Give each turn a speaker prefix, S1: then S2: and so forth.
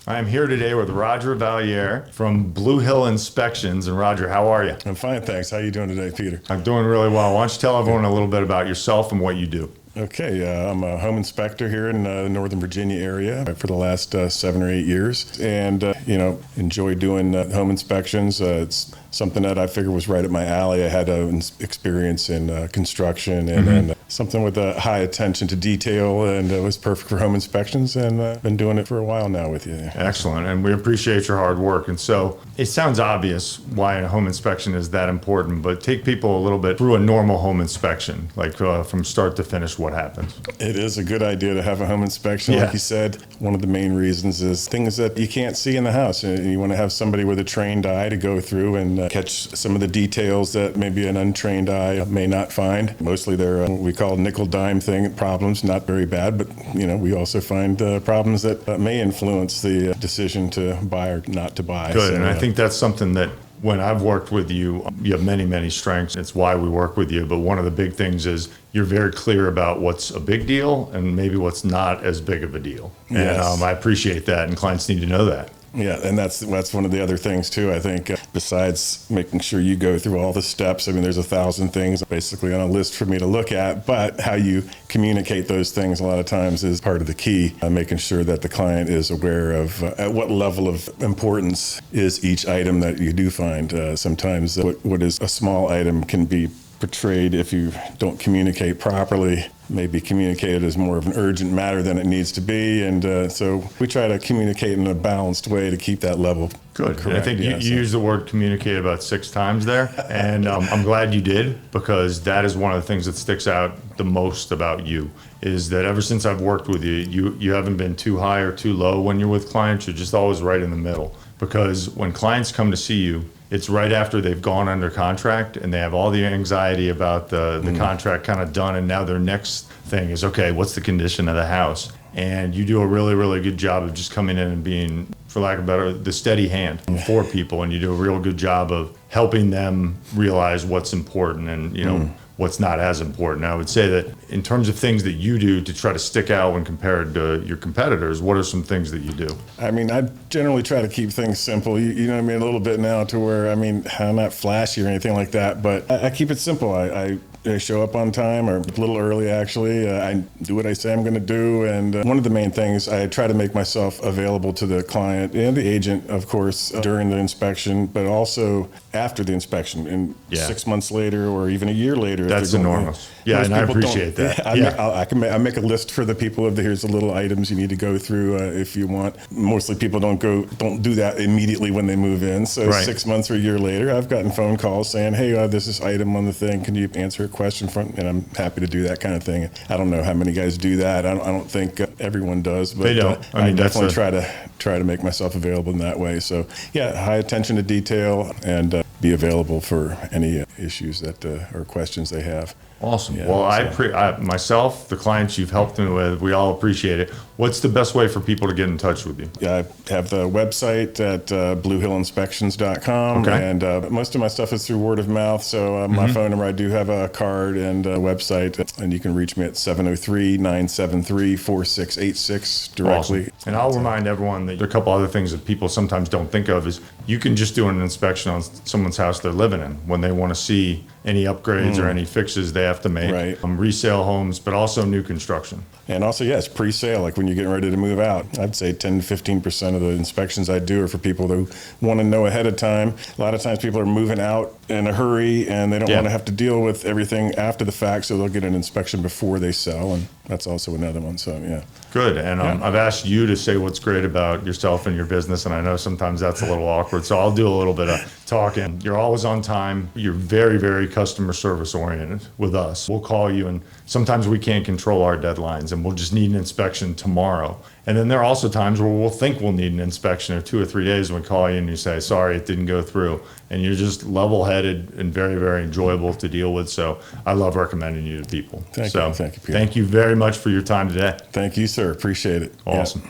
S1: I am here today with Roger Valliere from Blue Hill Inspections. And Roger, how are you?
S2: I'm fine, thanks. How are you doing today, Peter?
S1: I'm doing really well. Why don't you tell everyone a little bit about yourself and what you do?
S2: Okay, I'm a home inspector here in the Northern Virginia area for the last 7 or 8 years, and enjoy doing home inspections. It's something that I figured was right up my alley. I had experience in construction and something with a high attention to detail, and it was perfect for home inspections, and been doing it for a while now with you.
S1: Excellent, and we appreciate your hard work. And so it sounds obvious why a home inspection is that important, but take people a little bit through a normal home inspection, like from start to finish, what happens.
S2: It is a good idea to have a home inspection. Like you said, one of the main reasons is things that you can't see in the house. And you want to have somebody with a trained eye to go through and catch some of the details that maybe an untrained eye may not find. Mostly they're what we call nickel dime problems, not very bad, but we also find problems that may influence the decision to buy or not to buy.
S1: Good,
S2: so,
S1: and I think that's something that when I've worked with you, you have many, many strengths. It's why we work with you. But one of the big things is you're very clear about what's a big deal and maybe what's not as big of a deal.
S2: Yes.
S1: And I appreciate that, and clients need to know that.
S2: Yeah, and that's one of the other things too. I think besides making sure you go through all the steps, I mean, there's 1,000 things basically on a list for me to look at, but how you communicate those things a lot of times is part of the key, making sure that the client is aware of at what level of importance is each item that you do find. Sometimes what is a small item can be portrayed, if you don't communicate properly, maybe communicated as more of an urgent matter than it needs to be. And so we try to communicate in a balanced way to keep that level
S1: good.
S2: correct.
S1: I think you used the word communicate about 6 times there. And I'm glad you did, because that is one of the things that sticks out the most about you, is that ever since I've worked with you, you haven't been too high or too low when you're with clients. You're just always right in the middle. Because when clients come to see you, it's right after they've gone under contract and they have all the anxiety about the contract kind of done, and now their next thing is, okay, what's the condition of the house? And you do a really, really good job of just coming in and being, for lack of better, the steady hand for people, and you do a real good job of helping them realize what's important and what's not as important. I would say that in terms of things that you do to try to stick out when compared to your competitors, what are some things that you do?
S2: I mean, I generally try to keep things simple. You know what I mean? A little bit now to where, I mean, I'm not flashy or anything like that, but I keep it simple. I show up on time, or a little early actually. I do what I say I'm going to do. And one of the main things, I try to make myself available to the client and the agent, of course, during the inspection, but also after the inspection, and 6 months later or even a year later.
S1: That's enormous. Yeah, and I appreciate that.
S2: I make a list for the people of here's the little items you need to go through if you want. Mostly people don't do that immediately when they move in. So 6 months or a year later, I've gotten phone calls saying, hey, there's this item on the thing. Can you answer a question from? And I'm happy to do that kind of thing. I don't know how many guys do that. I don't think everyone does, but
S1: they don't.
S2: I definitely try to make myself available in that way. So yeah, high attention to detail, and be available for any issues that or questions they have.
S1: Awesome.
S2: Yeah,
S1: Well, I myself, the clients you've helped me with, we all appreciate it. What's the best way for people to get in touch with you?
S2: Yeah, I have the website at bluehillinspections.com, and most of my stuff is through word of mouth. So my phone number, I do have a card and a website, and you can reach me at 703-973-4686 directly.
S1: Awesome. And I'll remind everyone that there are a couple other things that people sometimes don't think of is you can just do an inspection on someone's house they're living in when they want to see any upgrades or any fixes they have to make.
S2: Right.
S1: Resale homes, but also new construction.
S2: And also, yes, pre-sale, like when you're getting ready to move out. I'd say 10 to 15% of the inspections I do are for people who want to know ahead of time. A lot of times people are moving out in a hurry, and they don't want to have to deal with everything after the fact, so they'll get an inspection before they sell, and that's also another one. So, yeah.
S1: Good. And I've asked you to say what's great about yourself and your business, and I know sometimes that's a little awkward, so I'll do a little bit of talking. You're always on time. You're very, very customer service oriented with us. We'll call you, and sometimes we can't control our deadlines, and we'll just need an inspection tomorrow. And then there are also times where we'll think we'll need an inspection in 2 or 3 days, and we call you and you say, sorry, it didn't go through. And you're just level-headed and very, very enjoyable to deal with. So I love recommending you to people.
S2: Thank you, Peter.
S1: Thank you very much for your time today.
S2: Thank you, sir. Appreciate it.
S1: Awesome.
S2: Yeah.